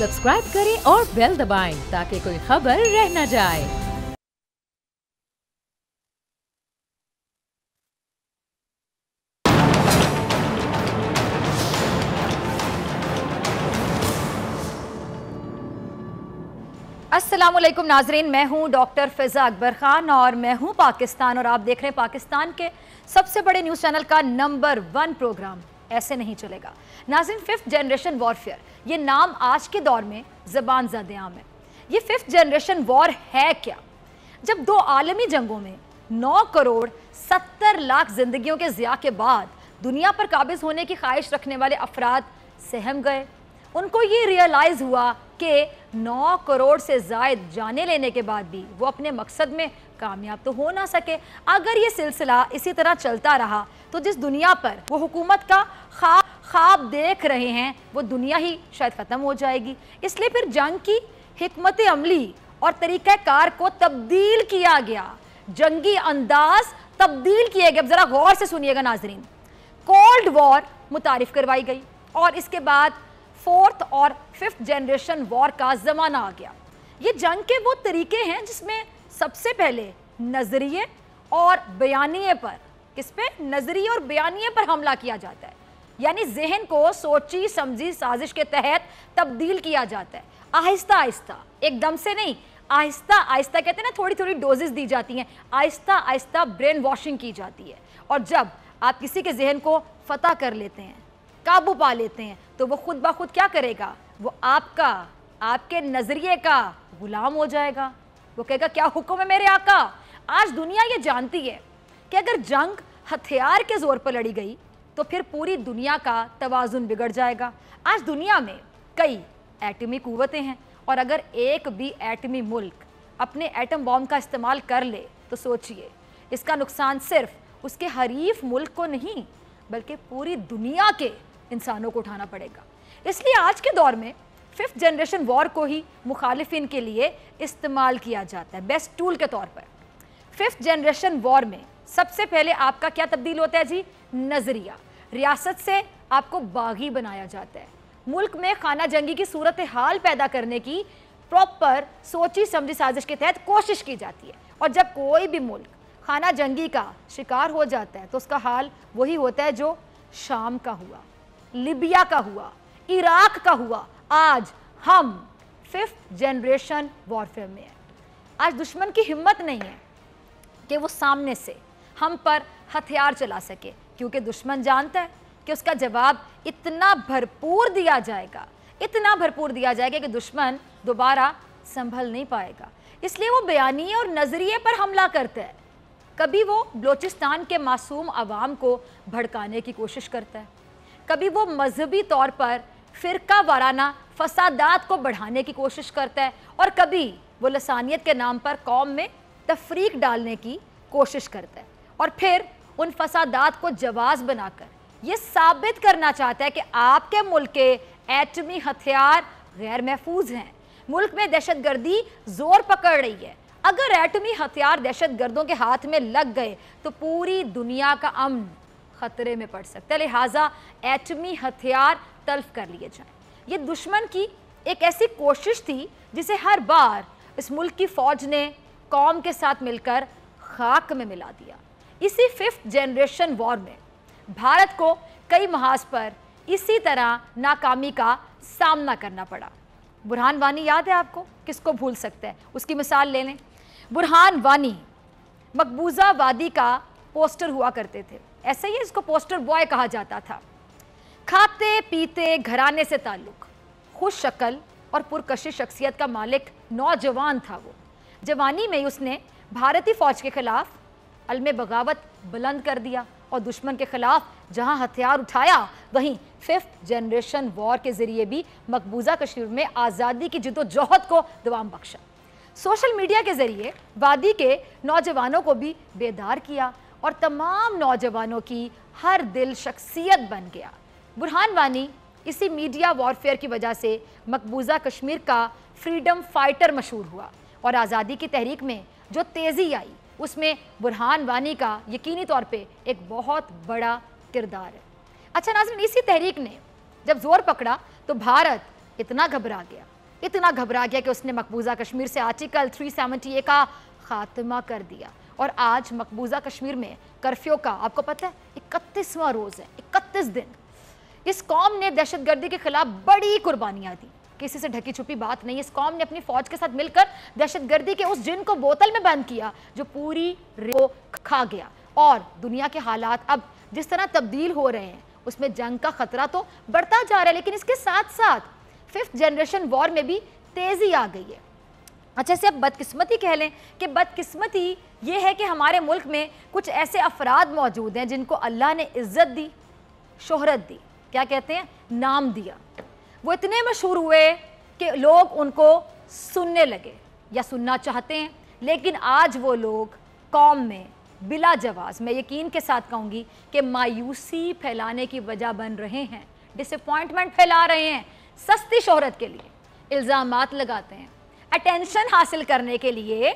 Subscribe करें और bell दबाएं ताकि कोई खबर रह न जाए। अस्सलामुअलैकुम नाजरीन, मैं हूं डॉक्टर फिजा अकबर खान और मैं हूं पाकिस्तान और आप देख रहे हैं पाकिस्तान के सबसे बड़े न्यूज़ चैनल का नंबर 1 प्रोग्राम ऐसे नहीं चलेगा। नाजरीन, 5th जनरेशन वॉरफेयर, ये नाम आज के दौर में ज़बान ज़द आम है। ये 5th जनरेशन वॉर है क्या? जब 2 आलमी जंगों में 9 करोड़ 70 लाख जिंदगियों के ज़िया के बाद दुनिया पर काबिज होने की ख्वाहिश रखने वाले अफराद सहम गए। उनको ये रियलाइज़ हुआ कि 9 करोड़ से ज़ायद जाने लेने के बाद भी वो अपने मकसद में कामयाब तो हो ना सके। अगर ये सिलसिला इसी तरह चलता रहा तो जिस दुनिया पर वो हुकूमत का ख्वाब देख रहे हैं वो दुनिया ही शायद ख़त्म हो जाएगी। इसलिए फिर जंग की हिकमत अमली और तरीक़ाकार को तब्दील किया गया, जंगी अंदाज तब्दील किए गए। अब ज़रा गौर से सुनिएगा नाजरीन। कोल्ड वॉर मुतारिफ करवाई गई और इसके बाद 4th और 5th जनरेशन वॉर का ज़माना आ गया। ये जंग के वो तरीके हैं जिसमें सबसे पहले नज़रिए और बयानिए पर, किस पे? नज़रिए और बयानिए पर हमला किया जाता है। यानी जहन को सोची समझी साजिश के तहत तब्दील किया जाता है। आहिस्ता आहिस्ता, एकदम से नहीं, आहिस्ता आहिस्ता कहते हैं ना, थोड़ी थोड़ी डोजेस दी जाती हैं, आहिस्ता आहिस्ता ब्रेन वॉशिंग की जाती है। और जब आप किसी के जहन को फतह कर लेते हैं, काबू पा लेते हैं, तो वो खुद ब खुद क्या करेगा? वो आपके नज़रिए का गुलाम हो जाएगा। वो कहेगा क्या हुक्म है मेरे आका। आज दुनिया ये जानती है कि अगर जंग हथियार के जोर पर लड़ी गई तो फिर पूरी दुनिया का तवाजुन बिगड़ जाएगा। आज दुनिया में कई एटमी कुव्वतें हैं और अगर एक भी एटमी मुल्क अपने एटम बॉम्ब का इस्तेमाल कर ले तो सोचिए, इसका नुकसान सिर्फ उसके हरीफ मुल्क को नहीं बल्कि पूरी दुनिया के इंसानों को उठाना पड़ेगा। इसलिए आज के दौर में 5th जनरेशन वॉर को ही मुखालिफिन के लिए इस्तेमाल किया जाता है बेस्ट टूल के तौर पर। 5th जनरेशन वॉर में सबसे पहले आपका क्या तब्दील होता है जी? नज़रिया। रियासत से आपको बागी बनाया जाता है। मुल्क में खाना जंगी की सूरत हाल पैदा करने की प्रॉपर सोची समझी साजिश के तहत कोशिश की जाती है। और जब कोई भी मुल्क खाना जंगी का शिकार हो जाता है तो उसका हाल वही होता है जो शाम का हुआ, लिबिया का हुआ, इराक का हुआ। आज हम 5th जनरेशन वॉरफेयर में हैं। आज दुश्मन की हिम्मत नहीं है कि वो सामने से हम पर हथियार चला सके, क्योंकि दुश्मन जानता है कि उसका जवाब इतना भरपूर दिया जाएगा, इतना भरपूर दिया जाएगा कि दुश्मन दोबारा संभल नहीं पाएगा। इसलिए वो बयानिए और नज़रिए पर हमला करता है। कभी वो बलोचिस्तान के मासूम अवाम को भड़काने की कोशिश करता है, कभी वो मजहबी तौर पर फ़िरका वाराना फसादात को बढ़ाने की कोशिश करता है और कभी वो लसानियत के नाम पर कौम में तफरीक डालने की कोशिश करता है। और फिर उन फसादात को जवाज़ बनाकर ये साबित करना चाहता है कि आपके मुल्क के एटमी हथियार गैर महफूज हैं, मुल्क में दहशतगर्दी ज़ोर पकड़ रही है। अगर एटमी हथियार दहशतगर्दों के हाथ में लग गए तो पूरी दुनिया का अमन खतरे में पड़ सकता है। लिहाजा एटमी हथियार तल्फ कर लिए जाएं। ये दुश्मन की एक ऐसी कोशिश थी जिसे हर बार इस मुल्क की फौज ने कौम के साथ मिलकर खाक में मिला दिया। इसी 5th जनरेशन वॉर में भारत को कई महाज पर इसी तरह नाकामी का सामना करना पड़ा। बुरहान वानी याद है आपको? किसको भूल सकता है? उसकी मिसाल ले लें। बुरहान वानी मकबूजा वादी का पोस्टर हुआ करते थे, ऐसे ही इसको पोस्टर बॉय कहा जाता था। खाते पीते घराने से ताल्लुक, खुश शक्ल और पुरकशिश शख्सियत का मालिक नौजवान था। वो जवानी में ही उसने भारतीय फौज के खिलाफ अलमे बगावत बुलंद कर दिया और दुश्मन के खिलाफ जहां हथियार उठाया वहीं 5th जनरेशन वॉर के ज़रिए भी मकबूजा कश्मीर में आज़ादी की जिद्दोजहद को दवाम बख्शा। सोशल मीडिया के ज़रिए वादी के नौजवानों को भी बेदार किया और तमाम नौजवानों की हर दिल शख्सियत बन गया। बुरहान वानी इसी मीडिया वॉरफेयर की वजह से मकबूजा कश्मीर का फ्रीडम फाइटर मशहूर हुआ और आज़ादी की तहरीक में जो तेज़ी आई उसमें बुरहान वानी का यकीनी तौर पे एक बहुत बड़ा किरदार है। अच्छा नाज़रीन, इसी तहरीक ने जब जोर पकड़ा तो भारत इतना घबरा गया इतना घबरा गया कि उसने मकबूजा कश्मीर से आर्टिकल 370A का खात्मा कर दिया। और आज मकबूजा कश्मीर में कर्फ्यू का आपको पता है 31वां रोज़ है, 31 दिन। इस कौम ने दहशतगर्दी के खिलाफ बड़ी कुर्बानियाँ दी, किसी से ढकी छुपी बात नहीं। इस कौम ने अपनी फौज के साथ मिलकर दहशतगर्दी के उस जिन को बोतल में बंद किया जो पूरी को खा गया। और दुनिया के हालात अब जिस तरह तब्दील हो रहे हैं उसमें जंग का खतरा तो बढ़ता जा रहा है, लेकिन इसके साथ साथ 5th जनरेशन वॉर में भी तेजी आ गई है। अच्छा, इसे अब बदकिस्मती कह लें कि बदकिस्मती ये है कि हमारे मुल्क में कुछ ऐसे अफराद मौजूद हैं जिनको अल्लाह ने इज्जत दी, शोहरत दी, क्या कहते हैं, नाम दिया। वो इतने मशहूर हुए कि लोग उनको सुनने लगे या सुनना चाहते हैं, लेकिन आज वो लोग कौम में बिला जवाज़, मैं यकीन के साथ कहूँगी कि मायूसी फैलाने की वजह बन रहे हैं, डिसअपॉइंटमेंट फैला रहे हैं, सस्ती शोहरत के लिए इल्ज़ामात लगाते हैं, अटेंशन हासिल करने के लिए,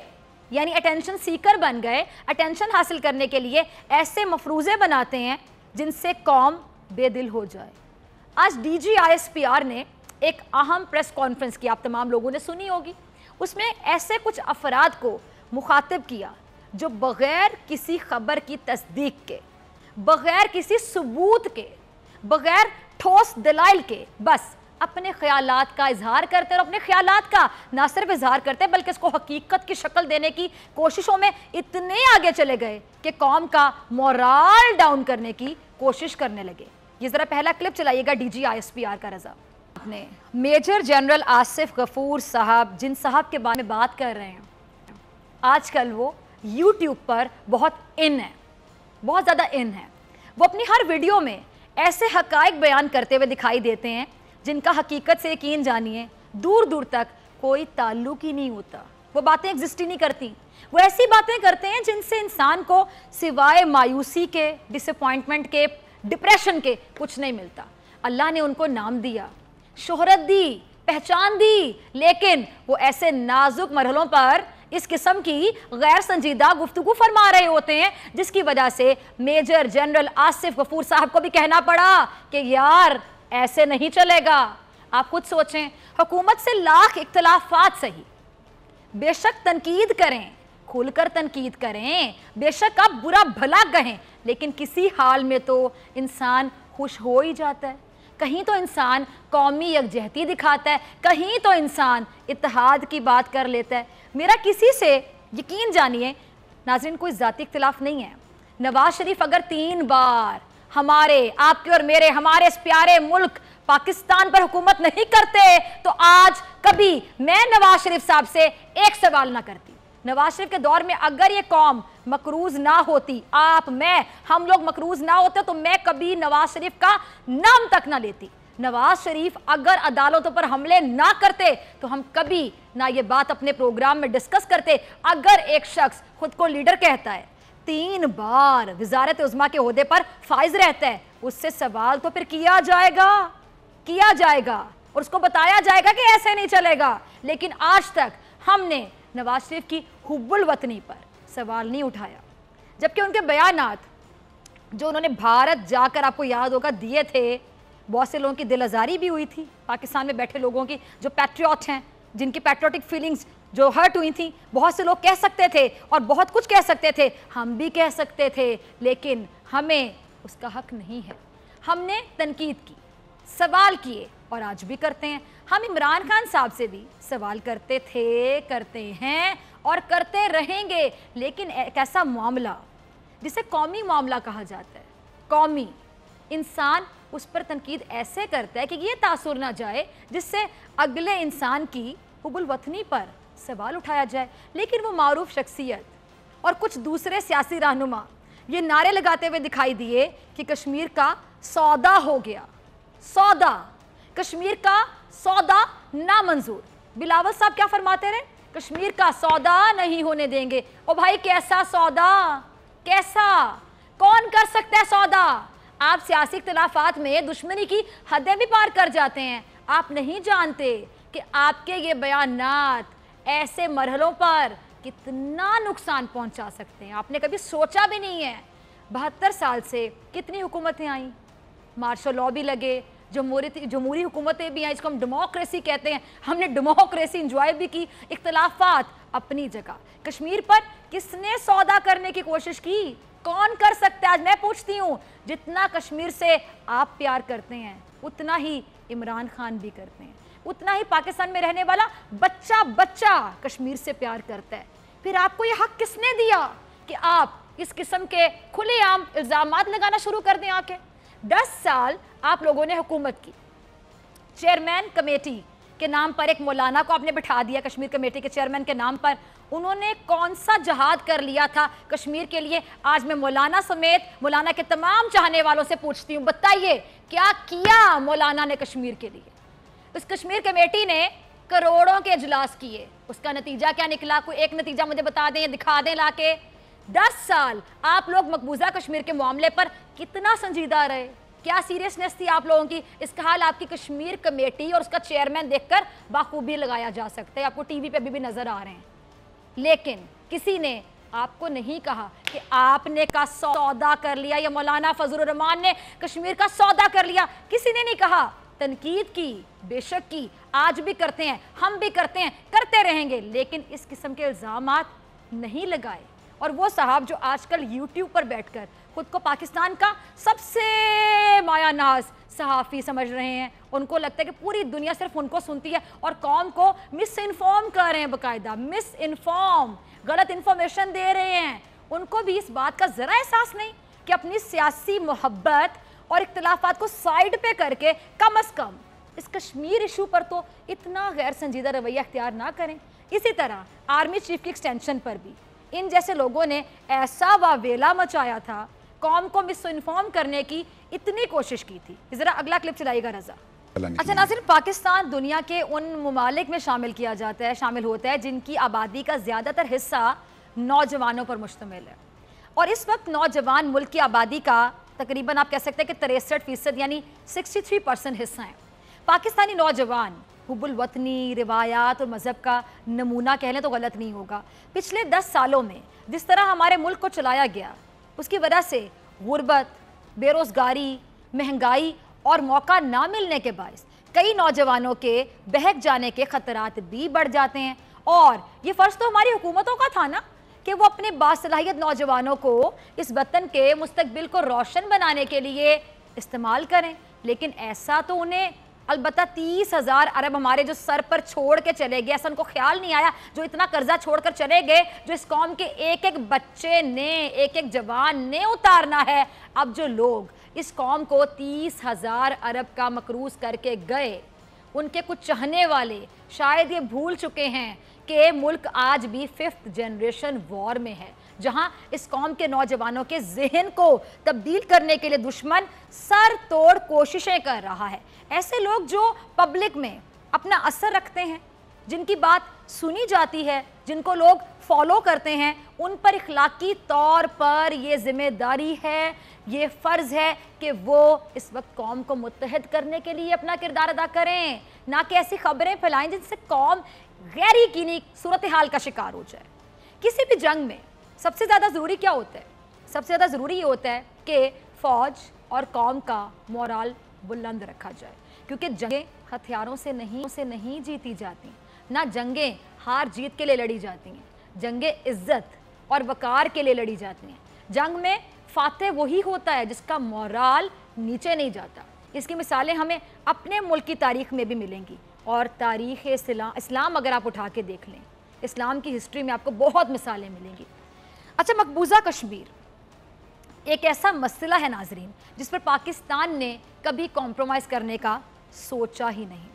यानी अटेंशन सीकर बन गए, अटेंशन हासिल करने के लिए ऐसे मफरूज़े बनाते हैं जिनसे कौम बेदिल हो जाए। आज DGISPR ने एक अहम प्रेस कॉन्फ्रेंस की, आप तमाम लोगों ने सुनी होगी। उसमें ऐसे कुछ अफराद को मुखातिब किया जो बग़ैर किसी खबर की तस्दीक के, बग़ैर किसी सबूत के, बग़ैर ठोस दलाइल के बस अपने ख्यालात का इजहार करते हैं, और अपने ख्यालात का ना सिर्फ इजहार करते हैं बल्कि इसको हकीकत की शक्ल देने की कोशिशों में इतने आगे चले गए कि कौम का मोराल डाउन करने की कोशिश करने लगे। ये ज़रा पहला क्लिप चलाइएगा DGISPR का। रज़ा, आपने मेजर जनरल आसिफ गफूर साहब, जिन साहब के बारे में बात कर रहे हैं, आजकल वो YouTube पर बहुत इन है, बहुत ज़्यादा इन है। वो अपनी हर वीडियो में ऐसे हक़ाइक़ बयान करते हुए दिखाई देते हैं जिनका हकीकत से यकीन जानिए दूर दूर तक कोई ताल्लुक ही नहीं होता। वो बातें एग्जिस्ट ही नहीं करती। वो ऐसी बातें करते हैं जिनसे इंसान को सिवाय मायूसी के, डिसअपॉइंटमेंट के, डिप्रेशन के कुछ नहीं मिलता। अल्लाह ने उनको नाम दिया, शोहरत दी, पहचान दी, लेकिन वो ऐसे नाजुक मरहलों पर इस किस्म की गैर संजीदा गुफ्तगू फरमा रहे होते हैं जिसकी वजह से मेजर जनरल आसिफ गफूर साहब को भी कहना पड़ा कि यार ऐसे नहीं चलेगा। आप खुद सोचें, हुकूमत से लाख इख्तलाफात सही, बेशक तनकीद करें, खुलकर तनकीद करें, बेशक आप बुरा भला कहें, लेकिन किसी हाल में तो इंसान खुश हो ही जाता है। कहीं तो इंसान कौमी यकजहती दिखाता है, कहीं तो इंसान इत्तेहाद की बात कर लेता है। मेरा किसी से, यकीन जानिए नाज़रीन, कोई ज़ाती इख्तिलाफ नहीं है। नवाज शरीफ अगर 3 बार हमारे, आपके और मेरे, हमारे इस प्यारे मुल्क पाकिस्तान पर हुकूमत नहीं करते तो आज कभी मैं नवाज शरीफ साहब से एक सवाल ना करती। नवाज शरीफ के दौर में अगर ये कौम मकरूज ना होती, आप, मैं, हम लोग मकरूज ना होते, तो मैं कभी नवाज शरीफ का नाम तक ना लेती। नवाज शरीफ अगर अदालतों पर हमले ना करते तो हम कभी ना ये बात अपने प्रोग्राम में डिस्कस करते। अगर एक शख्स खुद को लीडर कहता है, 3 बार वजारत उज़्मा के ओहदे पर फाइज रहता है, उससे सवाल तो फिर किया जाएगा और उसको बताया जाएगा कि ऐसे नहीं चलेगा। लेकिन आज तक हमने नवाज शरीफ की हुब्बुल वतनी पर सवाल नहीं उठाया, जबकि उनके बयानात जो उन्होंने भारत जाकर, आपको याद होगा, दिए थे, बहुत से लोगों की दिल आज़ारी भी हुई थी। पाकिस्तान में बैठे लोगों की, जो पैट्रियट हैं, जिनकी पैट्रियोटिक फीलिंग्स जो हर्ट हुई थी, बहुत से लोग कह सकते थे और बहुत कुछ कह सकते थे, हम भी कह सकते थे, लेकिन हमें उसका हक नहीं है। हमने तनकीद की, सवाल किए और आज भी करते हैं। हम इमरान खान साहब से भी सवाल करते थे, करते हैं और करते रहेंगे, लेकिन एक ऐसा मामला जिसे कौमी मामला कहा जाता है, कौमी, इंसान उस पर तनकीद ऐसे करता है कि ये तासुर ना जाए जिससे अगले इंसान की हुब्बुल वतनी पर सवाल उठाया जाए। लेकिन वो मारूफ शख्सियत और कुछ दूसरे सियासी रहनुमा ये नारे लगाते हुए दिखाई दिए कि कश्मीर का सौदा हो गया, सौदा, कश्मीर का सौदा नामंजूर। बिलावल साहब क्या फरमाते रहे? कश्मीर का सौदा नहीं होने देंगे। ओ भाई, कैसा सौदा, कैसा, कौन कर सकता है सौदा? आप सियासी इख्तिलाफात में दुश्मनी की हदें भी पार कर जाते हैं। आप नहीं जानते कि आपके ये बयानात ऐसे मरहलों पर कितना नुकसान पहुंचा सकते हैं। आपने कभी सोचा भी नहीं है। 72 साल से कितनी हुकूमतें आईं, मार्शल लॉ भी लगे, जमहूरी हुकूमतें भी हैं, इसको हम डेमोक्रेसी कहते हैं, हमने डेमोक्रेसी इंजॉय भी की, इख्तलाफात अपनी जगह। कश्मीर पर किसने सौदा करने की कोशिश की? कौन कर सकता है? आज मैं पूछती हूँ, जितना कश्मीर से आप प्यार करते हैं उतना ही इमरान खान भी करते हैं, उतना ही पाकिस्तान में रहने वाला बच्चा बच्चा कश्मीर से प्यार करता है। फिर आपको ये हक किसने दिया कि आप इस किस्म के खुलेआम इल्जामात लगाना शुरू कर दें? आके 10 साल आप लोगों ने हुकूमत की, चेयरमैन कमेटी के नाम पर एक मौलाना को आपने बिठा दिया, कश्मीर कमेटी के चेयरमैन के नाम पर। उन्होंने कौन सा जहाद कर लिया था कश्मीर के लिए? आज मैं मौलाना समेत मौलाना के तमाम चाहने वालों से पूछती हूँ, बताइए क्या किया मौलाना ने कश्मीर के लिए? उस कश्मीर कमेटी ने करोड़ों के इजलास किए, उसका नतीजा क्या निकला? कोई एक नतीजा मुझे बता दें, दिखा दें लाके। 10 साल आप लोग मकबूजा कश्मीर के मामले पर कितना संजीदा रहे? क्या सीरियसनेस थी आप लोगों की? इसका हाल आपकी कश्मीर कमेटी और उसका चेयरमैन देखकर बाखूबी लगाया जा सकता है, आपको टीवी पे भी नजर आ रहे हैं। लेकिन किसी ने आपको नहीं कहा कि आपने का सौदा कर लिया या मौलाना फजलुर रहमान ने कश्मीर का सौदा कर लिया। किसी ने नहीं कहा। तनकीद की, बेशक की, आज भी करते हैं, हम भी करते हैं, करते रहेंगे, लेकिन इस किस्म के इल्जामात नहीं लगाए। और वो साहब जो आजकल यूट्यूब पर बैठकर खुद को पाकिस्तान का सबसे मायानाज सहाफ़ी समझ रहे हैं, उनको लगता है कि पूरी दुनिया सिर्फ उनको सुनती है और कौम को मिस इन्फॉर्म कर रहे हैं, बाकायदा मिस इन्फॉर्म, गलत इन्फॉर्मेशन दे रहे हैं। उनको भी इस बात का ज़रा एहसास नहीं कि अपनी सियासी मोहब्बत और इख्तलाफात को साइड पे करके कम अज़ कम इस कश्मीर इशू पर तो इतना गैर संजीदा रवैया अख्तियार ना करें। इसी तरह आर्मी चीफ की एक्सटेंशन पर भी इन जैसे लोगों ने ऐसा वावेला मचाया था, कौम को मिस इन्फॉर्म करने की इतनी कोशिश की थी। जरा अगला क्लिप चलाइएगा रजा। अच्छा नाज़रीन, पाकिस्तान दुनिया के उन ममालिक में शामिल होता है जिनकी आबादी का ज़्यादातर हिस्सा नौजवानों पर मुश्तमिल है। और इस वक्त नौजवान मुल्क की आबादी का तकरीबन आप कह सकते हैं कि 63% यानी 63% हिस्सा है। पाकिस्तानी नौजवान हुब्बुल वतनी, रिवायात और मज़हब का नमूना कह लें तो गलत नहीं होगा। पिछले 10 सालों में जिस तरह हमारे मुल्क को चलाया गया, उसकी वजह से गुर्बत, बेरोज़गारी, महंगाई और मौका ना मिलने के बायस कई नौजवानों के बहक जाने के ख़तरात भी बढ़ जाते हैं। और ये फ़र्ज़ तो हमारी हुकूमतों का था ना कि वो अपने बासलाहियत नौजवानों को इस वतन के मुस्तकबिल को रोशन बनाने के लिए इस्तेमाल करें। लेकिन ऐसा तो उन्हें अलबत्ता 30,000 अरब हमारे जो सर पर छोड़ के चले गए, ऐसा उनको ख्याल नहीं आया, जो इतना कर्जा छोड़कर चले गए, जो इस कौम के एक एक बच्चे ने, एक एक जवान ने उतारना है। अब जो लोग इस कौम को 30,000 अरब का मकरूज करके गए, उनके कुछ चाहने वाले शायद ये भूल चुके हैं कि मुल्क आज भी 5th जनरेशन वॉर में है, जहां इस कौम के नौजवानों के जहन को तब्दील करने के लिए दुश्मन सर तोड़ कोशिशें कर रहा है। ऐसे लोग जो पब्लिक में अपना असर रखते हैं, जिनकी बात सुनी जाती है, जिनको लोग फॉलो करते हैं, उन पर इखलाकी तौर पर ये जिम्मेदारी है, ये फ़र्ज़ है कि वो इस वक्त कौम को मुत्तहद करने के लिए अपना किरदार अदा करें, ना कि ऐसी खबरें फैलाएं जिनसे कौम गैर यकीनी सूरत हाल का शिकार हो जाए। किसी भी जंग में सबसे ज़्यादा ज़रूरी क्या होता है? सबसे ज़्यादा ज़रूरी ये होता है कि फ़ौज और कौम का मोराल बुलंद रखा जाए, क्योंकि जंगें हथियारों से नहीं जीती जाती, ना जंगें हार जीत के लिए लड़ी जाती हैं, जंगें इज्जत और वकार के लिए लड़ी जाती हैं। जंग में फातेह वही होता है जिसका मोराल नीचे नहीं जाता। इसकी मिसालें हमें अपने मुल्क की तारीख़ में भी मिलेंगी, और तारीख़ इस्लाम अगर आप उठा के देख लें, इस्लाम की हिस्ट्री में आपको बहुत मिसालें मिलेंगी। अच्छा, मकबूजा कश्मीर एक ऐसा मसला है नाजरीन जिस पर पाकिस्तान ने कभी कॉम्प्रोमाइज़ करने का सोचा ही नहीं।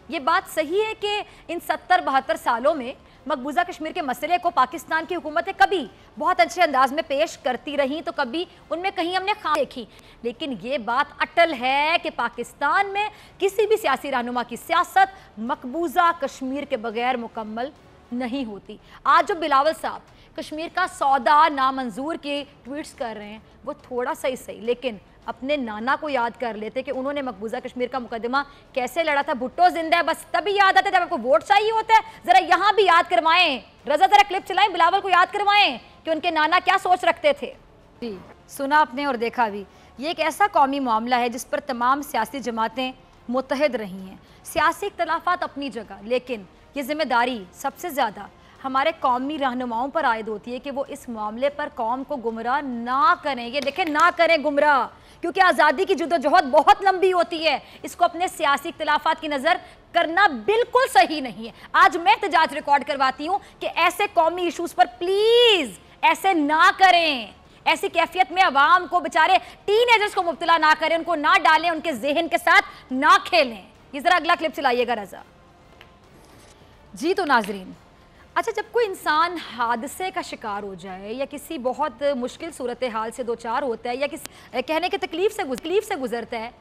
ये बात सही है कि इन 70-72 सालों में मकबूजा कश्मीर के मसले को पाकिस्तान की हुकूमतें कभी बहुत अच्छे अंदाज में पेश करती रहीं, तो कभी उनमें कहीं हमने खामी देखी। लेकिन ये बात अटल है कि पाकिस्तान में किसी भी सियासी रहनुमा की सियासत मकबूजा कश्मीर के बगैर मुकम्मल नहीं होती। आज जो बिलावल साहब कश्मीर का सौदा नामंजूर के ट्वीट्स कर रहे हैं, वो थोड़ा सा ही सही, लेकिन अपने नाना को याद कर लेते कि उन्होंने मकबूजा कश्मीर का मुकदमा कैसे लड़ा था। भुट्टो जिंदा है बस तभी याद आता है जब आपको वोट चाहिए होता है। जरा यहाँ भी याद करवाएं, रजा जरा क्लिप चलाएं, बिलावल को याद करवाएं कि उनके नाना क्या सोच रखते थे। जी, सुना आपने और देखा भी। ये एक ऐसा कौमी मामला है जिस पर तमाम सियासी जमातें मुत्तहिद रही हैं। सियासी इख्तलाफात अपनी जगह, लेकिन ये जिम्मेदारी सबसे ज़्यादा हमारे कौमी रहनुमाओं पर आयद होती है कि वो इस मामले पर कौम को गुमराह ना करें। ये देखें, ना करें गुमराह, क्योंकि आज़ादी की जद्दोजहद बहुत लंबी होती है। इसको अपने सियासी इख्तलाफात की नज़र करना बिल्कुल सही नहीं है। आज मैं एहतजाज रिकॉर्ड करवाती हूँ कि ऐसे कौमी इशूज़ पर प्लीज़ ऐसे ना करें। ऐसी कैफियत में अवाम को, बेचारे टीनेजर्स को मुब्तला ना करें, उनको ना डालें, उनके जहन के साथ ना खेलें। ये ज़रा अगला क्लिप चलाइएगा रज़ा जी। तो नाजरीन, अच्छा, जब कोई इंसान हादसे का शिकार हो जाए या किसी बहुत मुश्किल सूरत हाल से दो चार होता है या किसी कहने की तकलीफ से गुजरता है,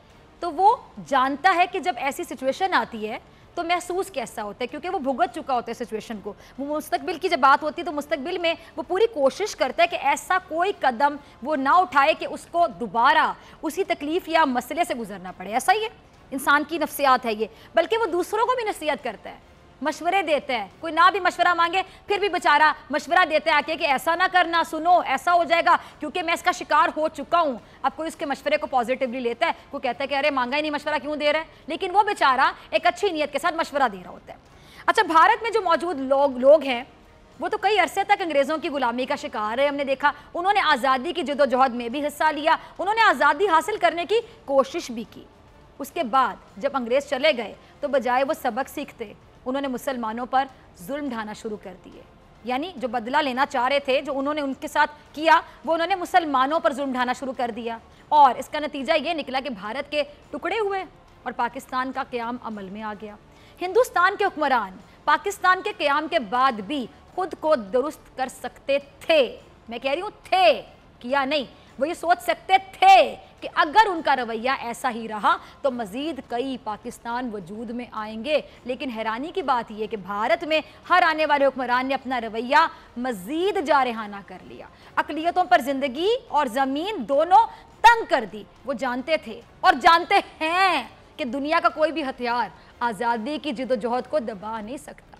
तो वो जानता है कि जब ऐसी सिचुएशन आती है तो महसूस कैसा होता है, क्योंकि वो भुगत चुका होता है सिचुएशन को। वो मुस्तकबिल की जब बात होती है तो मुस्तकबिल में वो पूरी कोशिश करता है कि ऐसा कोई कदम वो ना उठाए कि उसको दोबारा उसी तकलीफ या मसले से गुजरना पड़े। ऐसा ही है, इंसान की नफ्सियात है ये। बल्कि वो दूसरों को भी नसीहत करता है, मशवरे देते हैं। कोई ना भी मशवरा मांगे फिर भी बेचारा मशवरा देते हैं आके कि ऐसा ना करना, सुनो ऐसा हो जाएगा, क्योंकि मैं इसका शिकार हो चुका हूँ। अब कोई उसके मशवरे को पॉजिटिवली लेता है, कोई कहता है कि अरे मांगा ही नहीं, मशवरा क्यों दे रहा है, लेकिन वो बेचारा एक अच्छी नीयत के साथ मशवरा दे रहा होता है। अच्छा, भारत में जो मौजूद लोग हैं वो तो कई अरसे तक अंग्रेज़ों की गुलामी का शिकार है। हमने देखा उन्होंने आज़ादी की जद्दोजहद में भी हिस्सा लिया, उन्होंने आज़ादी हासिल करने की कोशिश भी की। उसके बाद जब अंग्रेज़ चले गए तो बजाय वो सबक सीखते, उन्होंने मुसलमानों पर जुल्म ढाना शुरू कर दिए। यानी जो बदला लेना चाह रहे थे, जो उन्होंने उनके साथ किया, वो उन्होंने मुसलमानों पर जुल्म ढाना शुरू कर दिया। और इसका नतीजा ये निकला कि भारत के टुकड़े हुए और पाकिस्तान का क़याम अमल में आ गया। हिंदुस्तान के हुक्मरान पाकिस्तान के क़याम के बाद भी खुद को दुरुस्त कर सकते थे। मैं कह रही हूँ थे, किया नहीं। वो ये सोच सकते थे कि अगर उनका रवैया ऐसा ही रहा तो मज़ीद कई पाकिस्तान वजूद में आएंगे। लेकिन हैरानी की बात यह कि भारत में हर आने वाले हुक्मरान ने अपना रवैया मज़ीद जारहाना कर लिया, अक़लियतों पर ज़िंदगी और ज़मीन दोनों तंग कर दी। वो जानते थे और जानते हैं कि दुनिया का कोई भी हथियार आज़ादी की जद्दोजहद को दबा नहीं सकता,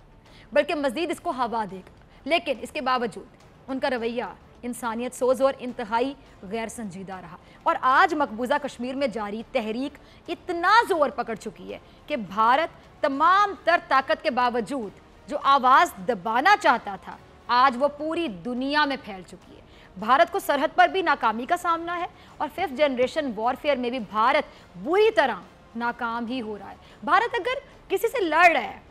बल्कि मज़ीद इसको हवा देगा। लेकिन इसके बावजूद उनका रवैया इंसानियत सोज़ और इंतहाई गैर संजीदा रहा। और आज मकबूजा कश्मीर में जारी तहरीक इतना ज़ोर पकड़ चुकी है कि भारत तमाम तर ताकत के बावजूद जो आवाज़ दबाना चाहता था, आज वो पूरी दुनिया में फैल चुकी है। भारत को सरहद पर भी नाकामी का सामना है और 5th जनरेशन वॉरफेयर में भी भारत बुरी तरह नाकाम ही हो रहा है। भारत अगर किसी से लड़ रहा है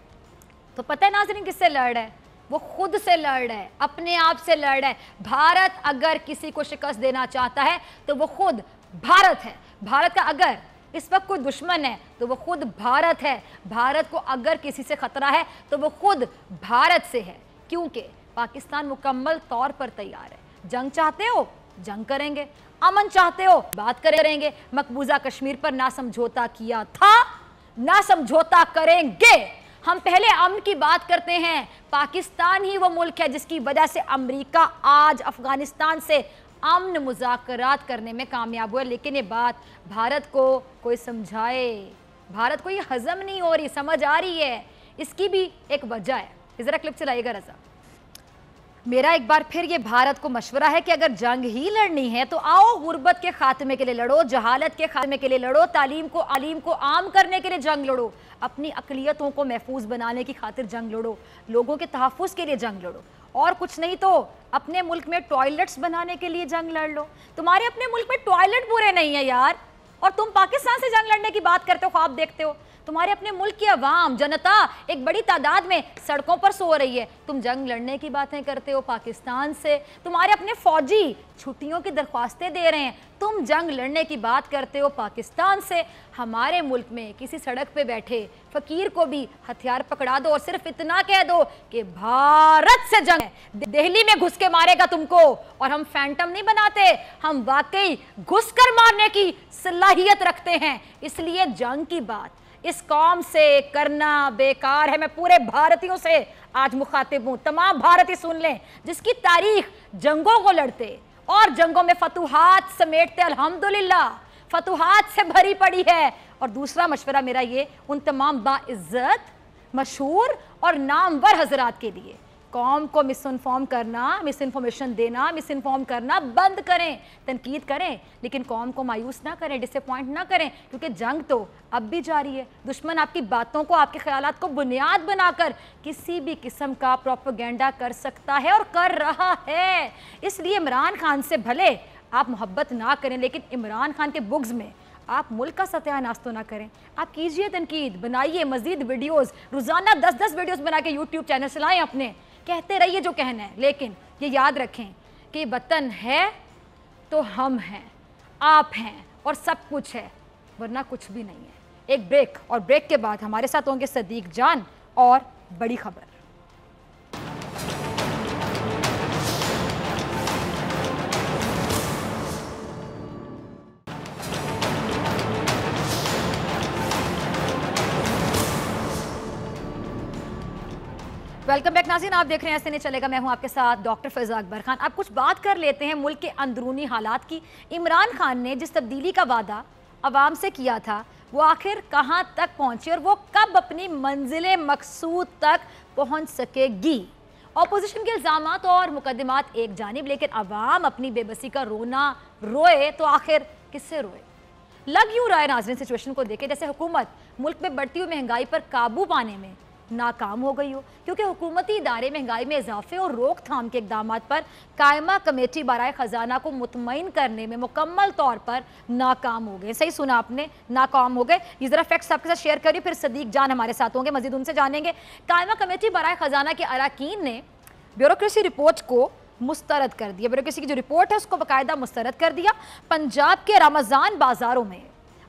तो पता है नाज़रीन किससे लड़ रहा है? वो खुद से लड़ रहा है, अपने आप से लड़ रहा है। भारत अगर किसी को शिकस्त देना चाहता है तो वो खुद भारत है। भारत का अगर इस वक्त कोई दुश्मन है तो वो खुद भारत है। भारत को अगर किसी से खतरा है तो वो खुद भारत से है, क्योंकि पाकिस्तान मुकम्मल तौर पर तैयार है। जंग चाहते हो, जंग करेंगे। अमन चाहते हो, बात करेंगे। मकबूजा कश्मीर पर ना समझौता किया था, ना समझौता करेंगे। हम पहले अमन की बात करते हैं। पाकिस्तान ही वो मुल्क है जिसकी वजह से अमेरिका आज अफगानिस्तान से अमन मुज़ाकरात करने में कामयाब हुआ। लेकिन ये बात भारत को कोई समझाए, भारत को ये हजम नहीं हो रही, समझ आ रही है। इसकी भी एक वजह है। ज़रा क्लिप चलाइएगा रज़ा। मेरा एक बार फिर ये भारत को मशवरा है कि अगर जंग ही लड़नी है तो आओ गुर्बत के खात्मे के लिए लड़ो, जहालत के खात्मे के लिए लड़ो, तालीम को आम करने के लिए जंग लड़ो, अपनी अक़लियतों को महफूज बनाने की खातिर जंग लड़ो, लोगों के तहफ़्फ़ुज़ के लिए जंग लड़ो, और कुछ नहीं तो अपने मुल्क में टॉयलेट्स बनाने के लिए जंग लड़ लो। तुम्हारे अपने मुल्क में टॉयलेट पूरे नहीं है यार, और तुम पाकिस्तान से जंग लड़ने की बात करते हो, ख्वाब देखते हो। तुम्हारे अपने मुल्क की अवाम, जनता एक बड़ी तादाद में सड़कों पर सो रही है, तुम जंग लड़ने की बातें करते हो पाकिस्तान से। तुम्हारे अपने फौजी छुट्टियों की दरख्वास्तें दे रहे हैं, तुम जंग लड़ने की बात करते हो पाकिस्तान से। हमारे मुल्क में किसी सड़क पे बैठे फकीर को भी हथियार पकड़ा दो और सिर्फ इतना कह दो कि भारत से जंग है, दिल्ली में घुस के मारेगा तुमको। और हम फैंटम नहीं बनाते, हम वाकई घुस कर मारने की सलाहियत रखते हैं। इसलिए जंग की बात इस कौम से करना बेकार है। मैं पूरे भारतीयों से आज मुखातिब हूं, तमाम भारतीय सुन लें, जिसकी तारीख जंगों को लड़ते और जंगों में फतुहात समेटते, अल्हम्दुलिल्लाह फतुहात से भरी पड़ी है। और दूसरा मशवरा मेरा ये उन तमाम बाइज्जत, मशहूर और नामवर हजरात के लिए قوم کو مس انفارمیشن دینا، مس انفارم کرنا بند کریں، تنقید کریں لیکن قوم کو مایوس نہ کریں، ڈس اپوائنٹ نہ کریں، کیونکہ جنگ تو اب بھی جاری ہے۔ دشمن آپ کی باتوں کو، آپ کے خیالات کو بنیاد بنا کر کسی بھی قسم کا پروپیگنڈا کر سکتا ہے اور کر رہا ہے۔ اس لیے عمران خان سے بھلے آپ محبت نہ کریں لیکن عمران خان کے بغض میں آپ ملک کا ستیہ ناش تو نہ کریں۔ آپ کیجئے تنقید، بنائیے مزید ویڈیوز، روزانہ 10 ویڈیوز بنا کے یوٹیوب چینل چلائیں اپنے، کہتے رہیے جو کہنا ہے، لیکن یہ یاد رکھیں کہ وطن ہے تو ہم ہیں، آپ ہیں اور سب کچھ ہے، ورنہ کچھ بھی نہیں ہے۔ ایک بریک، اور بریک کے بعد ہمارے ساتھ ہوں گے صدیق جان اور بڑی خبر۔ ویلکم بیک ناظرین، آپ دیکھ رہے ہیں ایسے نہیں چلے گا، میں ہوں آپ کے ساتھ ڈاکٹر فیضا اکبر خان۔ اب کچھ بات کر لیتے ہیں ملک کے اندرونی حالات کی۔ عمران خان نے جس تبدیلی کا وعدہ عوام سے کیا تھا وہ آخر کہاں تک پہنچے اور وہ کب اپنی منزل مقصود تک پہنچ سکے گی؟ اپوزیشن کے الزامات اور مقدمات ایک جانب، لیکن عوام اپنی بے بسی کا رونا روئے تو آخر کس سے روئے؟ لگ یوں رہا ہے ناظرین سچویشن کو دیکھیں جیسے حکومت ملک میں بڑھتی ہوئی مہنگائی پر قابو پانے میں ناکام ہو گئی ہو، کیونکہ حکومتی ادارے مہنگائی میں اضافے اور روک تھام کے اقدامات پر قائمہ کمیٹی برائے خزانہ کو مطمئن کرنے میں مکمل طور پر ناکام ہو گئے۔ صحیح سنا آپ نے، ناکام ہو گئے۔ یہ ذرا فیکٹس آپ کے ساتھ شیئر کریے، پھر صدیق جان ہمارے ساتھ ہوں گے، مزید ان سے جانیں گے۔ قائمہ کمیٹی برائے خزانہ کے اراکین نے بیوروکریسی رپورٹ کو مسترد کر دیا، بیوروکریسی کی جو رپورٹ ہے اس کو باقاعدہ مسترد کر دیا۔ پنجاب کے رمضان بازاروں میں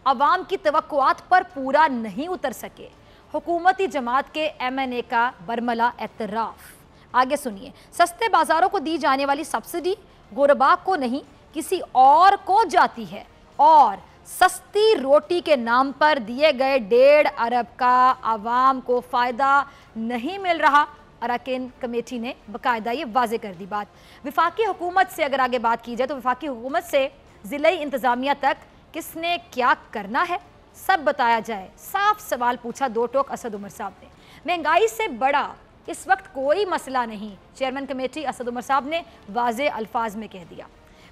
عوام کی توقعات پر پورا نہیں اتر سکے، حکومتی جماعت کے ایم این اے کا برملا اعتراف۔ آگے سنیے، سستے بازاروں کو دی جانے والی سبسڈی غربا کو نہیں کسی اور کو جاتی ہے، اور سستی روٹی کے نام پر دیے گئے 1.5 ارب کا عوام کو فائدہ نہیں مل رہا۔ اراکین کمیٹی نے باقاعدہ یہ واضح کر دی بات۔ وفاقی حکومت سے اگر آگے بات کی جائے تو وفاقی حکومت سے ضلعی انتظامیہ تک کس نے کیا کرنا ہے سب بتایا جائے، صاف سوال پوچھا دو ٹوک اسد عمر صاحب نے۔ مہنگائی سے بڑا اس وقت کوئی مسئلہ نہیں، چیئرمین کمیٹی اسد عمر صاحب نے واضح الفاظ میں کہہ دیا۔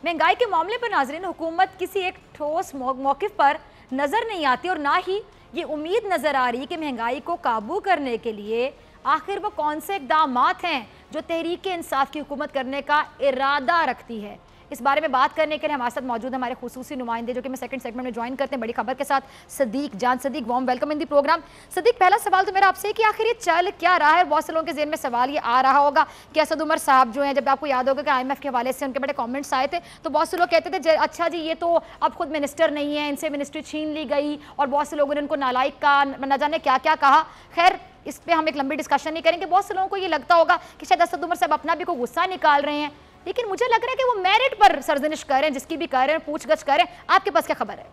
مہنگائی کے معاملے پر ناظرین حکومت کسی ایک ٹھوس موقف پر نظر نہیں آتی اور نہ ہی یہ امید نظر آ رہی کہ مہنگائی کو قابو کرنے کے لیے آخر وہ کون سے اقدامات ہیں جو تحریک انصاف کی حکومت کرنے کا ارادہ رکھتی ہے۔ اس بارے میں بات کرنے کے لیے ہمارے ساتھ موجود ہمارے خصوصی نمائندے جو کہ میں سیکنڈ سیگمنٹ میں جوائن کرتے ہیں بڑی خبر کے ساتھ، Siddique Jan. Siddique warm welcome in the program. Siddique, پہلا سوال تو میرا آپ سے کہ آخر یہ چل کیا رہا ہے؟ بہت سے لوگوں کے ذہن میں سوال یہ آ رہا ہوگا کہ اسد عمر صاحب جو ہیں، جب آپ کو یاد ہوگا کہ آئی ایم ایف کے حوالے سے ان کے بڑے کامنٹس آئے تھے تو بہت سے لوگ کہتے تھے اچھا جی یہ تو اب خود منسٹر نہیں ہے، ان سے منسٹری چھین لی گئی، اور بہت سے لوگوں نے ان کو نالائق کا نہ جانے کیا کیا کہا۔ خیر اس پہ ہم ایک لمبی ڈسکشن نہیں کریں گے۔ بہت سے لوگوں کو یہ لگتا ہوگا کہ شاید اسد عمر صاحب اپنا بھی کوئی غصہ نکال رہے ہیں، لیکن مجھے لگ رہا ہے کہ وہ میرٹ پر سرزنش کر رہے ہیں، جس کی بھی کر رہے ہیں، پوچھ گچھ کر رہے ہیں۔ آپ کے پاس کیا خبر ہے؟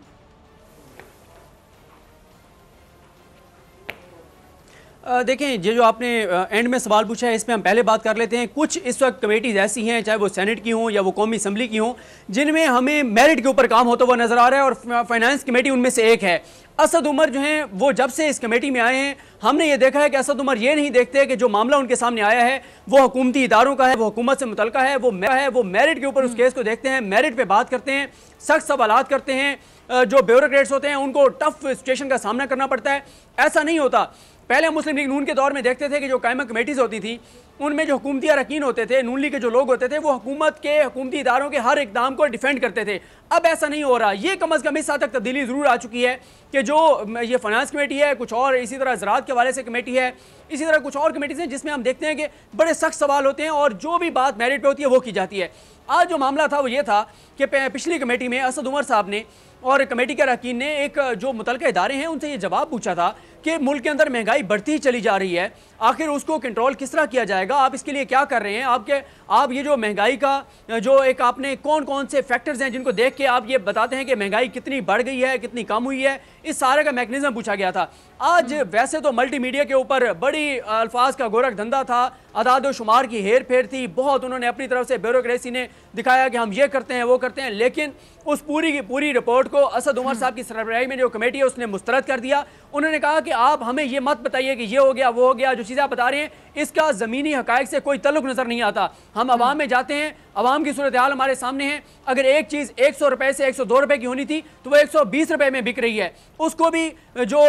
دیکھیں یہ جو آپ نے اینڈ میں سوال پوچھا ہے اس میں ہم پہلے بات کر لیتے ہیں۔ کچھ اس وقت کمیٹیز ایسی ہیں، چاہے وہ سینٹ کی ہوں یا وہ قومی اسمبلی کی ہوں، جن میں ہمیں میرٹ کے اوپر کام ہوتا ہوا نظر آ رہا ہے، اور فائنانس کمیٹی ان میں سے ایک ہے۔ اسد عمر جو ہیں وہ جب سے اس کمیٹی میں آئے ہیں ہم نے یہ دیکھا ہے کہ اسد عمر یہ نہیں دیکھتے کہ جو معاملہ ان کے سامنے آیا ہے وہ حکومتی اداروں کا ہے، وہ حکومت سے متعلقہ ہے، وہ میرٹ کے اوپر اس کیس کو دیکھتے ہیں، میرٹ پہ بات کرتے ہیں، سخت سوالات کرتے ہیں۔ جو بیوروکریٹس ہوتے ہیں ان کو ٹف سچویشن کا سامنا کرنا پڑتا ہے۔ ایسا نہیں ہوتا۔ پہلے مسلم لیگ نون کے دور میں دیکھتے تھے کہ جو قائمہ کمیٹیز ہوتی تھیں ان میں جو حکومتی اراکین ہوتے تھے، نون لیگ کے جو لوگ ہوتے تھے، وہ حکومتی اداروں کے ہر اقدام کو ڈیفینڈ کرتے تھے۔ اب ایسا نہیں ہو رہا۔ یہ کم از کم اس حد تک تبدیلی ضرور آ چکی ہے کہ جو یہ فائنانس کمیٹی ہے، کچھ اور اسی طرح زراعت کے حوالے سے کمیٹی ہے، اسی طرح کچھ اور کمیٹیز ہیں جس میں ہم دیکھتے ہیں کہ بڑے سخت سوال ہوتے ہیں اور جو بھی بات میرٹ پہ ہوتی ہے وہ کی جاتی ہے۔ آج جو معاملہ تھا وہ یہ تھا کہ پچھلی کمیٹی میں اسد عمر صاحب نے اور کمیٹی کے اراکین نے ایک جو متعلقہ ادارے ہیں ان سے یہ جواب پوچھا تھا کہ ملک کے اندر مہنگائی بڑھتی ہی چلی جا رہی ہے، آخر اس کو کنٹرول کس طرح کیا جائے گا، آپ اس کے لیے کیا کر رہے ہیں، آپ یہ جو مہنگائی کا جو ایک آپ نے کون سے فیکٹرز ہیں جن کو دیکھ کے آپ یہ بتاتے ہیں کہ مہنگائی کتنی بڑھ گئی ہے، کتنی کم ہوئی ہے، اس سارے کا میکنزم پوچھا گیا تھا۔ आज वैसे तो मल्टी मीडिया के ऊपर बड़ी अल्फाज का गोरख धंधा था, अदाद व शुमार की हेर फेर थी, बहुत उन्होंने अपनी तरफ से ब्यूरोक्रेसी ने दिखाया कि हम ये करते हैं वो करते हैं, लेकिन उस पूरी की पूरी रिपोर्ट को असद उमर साहब की सरबराही में जो कमेटी है उसने मुस्तरद कर दिया। उन्होंने कहा कि आप हमें ये मत बताइए कि ये हो गया वो हो गया, जो चीज़ें आप बता रहे हैं इसका ज़मीनी हक़ाइक़ से कोई तल्लुक़ नज़र नहीं आता। हम अवाम में जाते हैं, अवाम की सूरत हाल हमारे सामने है। अगर एक चीज़ 100 रुपए से 102 रुपए की होनी थी तो वो 120 रुपए में बिक रही है। उसको भी जो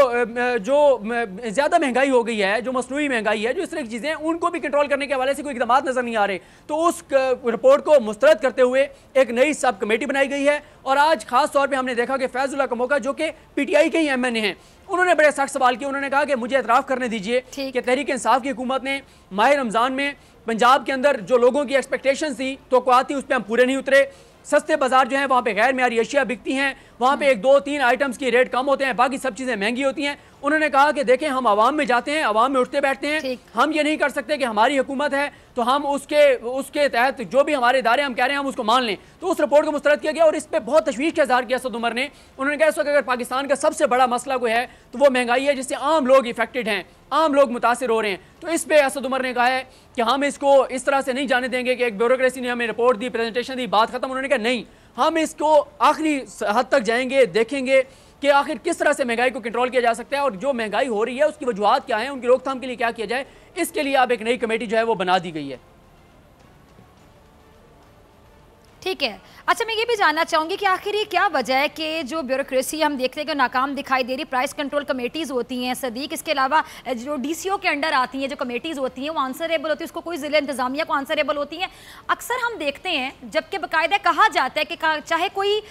ज़्यादा महंगाई हो गई है, जो मसनूई महंगाई है, जो इस तरह की चीज़ें हैं, उनको भी कंट्रोल करने के हवाले से कोई इक़दाम नज़र नहीं आ रहे। तो उस रिपोर्ट को मुस्तरद करते हुए एक नई सब कमेटी बनाई गई है। और आज खास तौर पे हमने देखा कि फैजुल्लाह कमोका जो कि पीटीआई के ही एमएनए हैं, उन्होंने बड़े सख्त सवाल किए। उन्होंने कहा कि मुझे एतराफ़ करने दीजिए कि तहरीक इंसाफ की हुकूमत ने माह रमज़ान में पंजाब के अंदर जो लोगों की एक्सपेक्टेशन थी, तवक्कुआत थी, उस पर हम पूरे नहीं उतरे। सस्ते बाजार जो हैं वहाँ पे गैर मेयारी अशिया बिकती हैं, वहाँ पे 1 2 3 आइटम्स की रेट कम होते हैं, बाकी सब चीज़ें महंगी होती हैं। उन्होंने कहा कि देखें हम आवाम में जाते हैं, आवाम में उठते बैठते हैं, हम ये नहीं कर सकते कि हमारी हुकूमत है तो हम उसके तहत जो भी हमारे इदारे हम कह रहे हैं हम उसको मान लें। तो उस रिपोर्ट को मुस्तरद किया गया और इस पर बहुत तशवीश का इज़हार किया असद उमर ने। उन्होंने कहा इस वक्त अगर पाकिस्तान का सबसे बड़ा मसला कोई है तो वो महंगाई है, जिससे आम लोग इफेक्टेड हैं, आम लोग मुतासिर हो रहे हैं। तो इस पे असद उमर ने कहा है कि हम इसको इस तरह से नहीं जाने देंगे कि एक ब्यूरोक्रेसी ने हमें रिपोर्ट दी, प्रेजेंटेशन दी, बात खत्म। उन्होंने कहा नहीं, हम इसको आखिरी हद तक जाएंगे, देखेंगे कि आखिर किस तरह से महंगाई को कंट्रोल किया जा सकता है और जो महंगाई हो रही है उसकी वजूहात क्या हैं, उनकी रोकथाम के लिए क्या किया जाए। इसके लिए अब एक नई कमेटी जो है वो बना दी गई है। ठीक है, अच्छा मैं ये भी जानना चाहूँगी कि आखिर ये क्या वजह है कि जो ब्यूरोक्रेसी हम देखते हैं कि नाकाम दिखाई दे रही। प्राइस कंट्रोल कमेटीज़ होती हैं सदीक, इसके अलावा जो डीसीओ के अंडर आती हैं जो कमेटीज़ होती हैं वो आंसरेबल होती है, उसको कोई ज़िला इंतज़ामिया को आंसरेबल होती हैं। अक्सर हम देखते हैं जबकि बाकायदा कहा जाता है कि चाहे कोई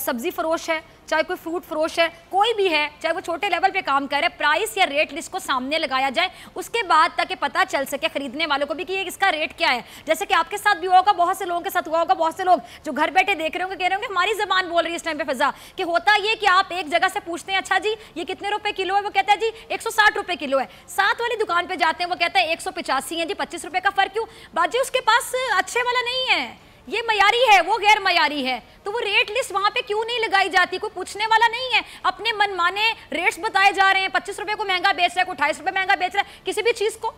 सब्ज़ी फरोश है, चाहे कोई फ्रूट फरोश है, कोई भी है, चाहे वो छोटे लेवल पे काम कर रहे, प्राइस या रेट लिस्ट को सामने लगाया जाए, उसके बाद ताकि पता चल सके खरीदने वालों को भी कि ये इसका रेट क्या है। जैसे कि आपके साथ भी होगा, बहुत से लोगों के साथ हुआ होगा, बहुत से लोग जो घर बैठे देख रहे होंगे कह रहे होंगे हमारी जबान बोल रही है इस टाइम पे फिजा कि होता ये कि आप एक जगह से पूछते हैं अच्छा जी ये कितने रुपए किलो है, वो कहता है जी 160 रुपए किलो है। साथ वाली दुकान पे जाते हैं वो कहता है 185 है जी, 25 रुपए का फर्क क्यों? बाजी उसके पास अच्छे वाला नहीं है, ये मयारी है वो गैर मयारी है, तो वो रेट लिस्ट वहां पे क्यों नहीं लगाई जाती? कोई पूछने वाला नहीं है, अपने मनमाने रेट्स बताए जा रहे हैं। 25 रुपए को महंगा बेच रहा है, कोई 28 रुपए महंगा बेच रहा है किसी भी चीज को।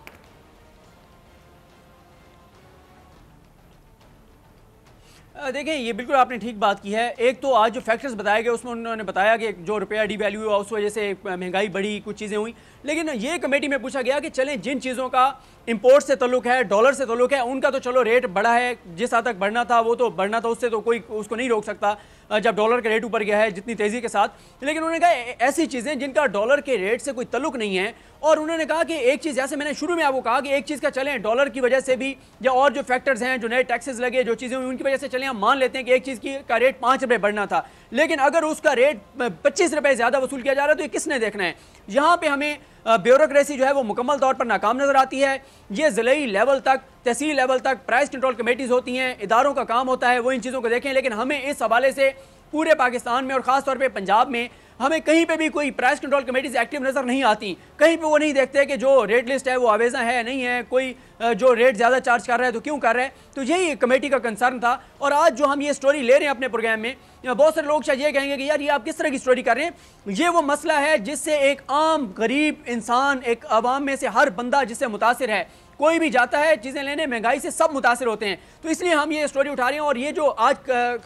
देखें ये बिल्कुल आपने ठीक बात की है। एक तो आज जो फैक्टर्स बताए गए उसमें उन्होंने बताया कि जो रुपया डिवैल्यू हुआ उस वजह से महंगाई बढ़ी, कुछ चीज़ें हुई, लेकिन ये कमेटी में पूछा गया कि चलें जिन चीज़ों का इंपोर्ट से ताल्लुक है, डॉलर से ताल्लुक है, उनका तो चलो रेट बढ़ा है, जिस हद तक बढ़ना था वो तो बढ़ना था, उससे तो कोई उसको नहीं रोक सकता जब डॉलर का रेट ऊपर गया है जितनी तेज़ी के साथ। लेकिन उन्होंने कहा ऐसी चीज़ें जिनका डॉलर के रेट से कोई ताल्लुक नहीं है, और उन्होंने कहा कि एक चीज़ जैसे मैंने शुरू में आपको कहा कि एक चीज़ का चलें डॉलर की वजह से भी या और जो फैक्टर्स हैं, जो नए टैक्सेस लगे, जो चीज़ें हुई उनकी वजह से चलें हम मान लेते हैं कि एक चीज़ का रेट 5 रुपये बढ़ना था, लेकिन अगर उसका रेट 25 रुपये ज़्यादा वसूल किया जा रहा है तो ये किसने देखना है? यहाँ पे हमें ब्यूरोक्रेसी जो है वो मुकम्मल तौर पर नाकाम नज़र आती है। ये ज़िलाई लेवल तक, तहसील लेवल तक प्राइस कंट्रोल कमेटीज़ होती हैं, इदारों का काम होता है वो इन चीज़ों को देखें, लेकिन हमें इस हवाले से पूरे पाकिस्तान में और ख़ास तौर पे पंजाब में हमें कहीं पे भी कोई प्राइस कंट्रोल कमेटीज एक्टिव नज़र नहीं आती। कहीं पे वो नहीं देखते कि जो रेट लिस्ट है वो आवेज़ा है नहीं है, कोई जो रेट ज़्यादा चार्ज कर रहा है तो क्यों कर रहा है। तो यही कमेटी का कंसर्न था। और आज जो हम ये स्टोरी ले रहे हैं अपने प्रोग्राम में, बहुत सारे लोग शायद ये कहेंगे कि यार ये आप किस तरह की स्टोरी कर रहे हैं। ये वो मसला है जिससे एक आम गरीब इंसान, एक आवाम में से हर बंदा जिससे मुतासिर है, कोई भी जाता है चीज़ें लेने, महंगाई से सब मुतासिर होते हैं। तो इसलिए हम ये स्टोरी उठा रहे हैं। और ये जो आज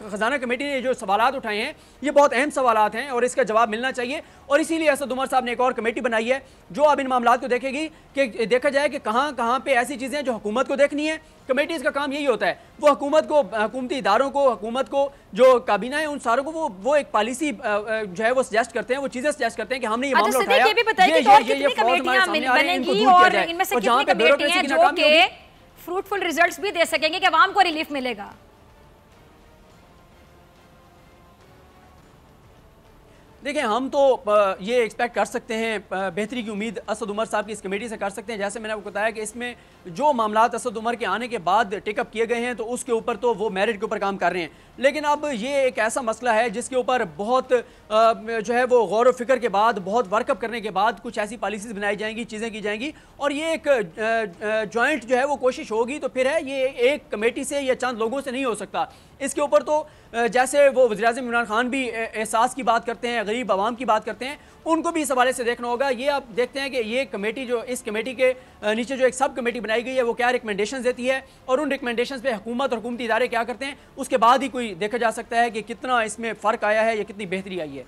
खजाना कमेटी ने जो सवालात उठाए हैं ये बहुत अहम सवालात हैं और इसका जवाब मिलना चाहिए। और इसीलिए असद उमर साहब ने एक और कमेटी बनाई है जो अब इन मामलात को देखेगी कि देखा जाए कि कहाँ पे ऐसी चीज़ें जो हुकूमत को देखनी है। कमेटीज़ का काम यही होता है, वो हुकूमत को, हुकूमती इदारों को, हुकूमत को जो काबीना है उन सारों को वो एक पॉलिसी जो है वो सजेस्ट करते हैं, वो चीज़ें सजेस्ट करते हैं कि हमने ये मामला उठाया, जो कि फ्रूटफुल रिजल्ट्स भी दे सकेंगे कि आवाम को रिलीफ मिलेगा। देखिए हम तो ये एक्सपेक्ट कर सकते हैं, बेहतरी की उम्मीद असद उमर साहब की इस कमेटी से कर सकते हैं। जैसे मैंने आपको बताया कि इसमें जो मामलात असद उमर के आने के बाद टेकअप किए गए हैं तो उसके ऊपर तो वो मेरिट के ऊपर काम कर रहे हैं। लेकिन अब ये एक ऐसा मसला है जिसके ऊपर बहुत जो है वो गौर व फिक्र के बाद, बहुत वर्कअप करने के बाद कुछ ऐसी पॉलिसीज़ बनाई जाएंगी, चीज़ें की जाएंगी। और ये एक जॉइंट जो है वो कोशिश होगी तो फिर है, ये एक कमेटी से या चंद लोगों से नहीं हो सकता। इसके ऊपर तो जैसे वो वज़ीर-ए-आज़म इमरान खान भी एहसास की बात करते हैं, गरीब आवाम की बात करते हैं, उनको भी इस हवाले से देखना होगा। ये आप देखते हैं कि ये कमेटी जो इस कमेटी के नीचे जो एक सब कमेटी बनाई गई है वो क्या रिकमेंडेशन देती है और उन रिकमेंडेशन पे हुकूमत और हुकूमती इदारे क्या करते हैं, उसके बाद ही कोई देखा जा सकता है कि कितना इसमें फ़र्क आया है या कितनी बेहतरी आई है।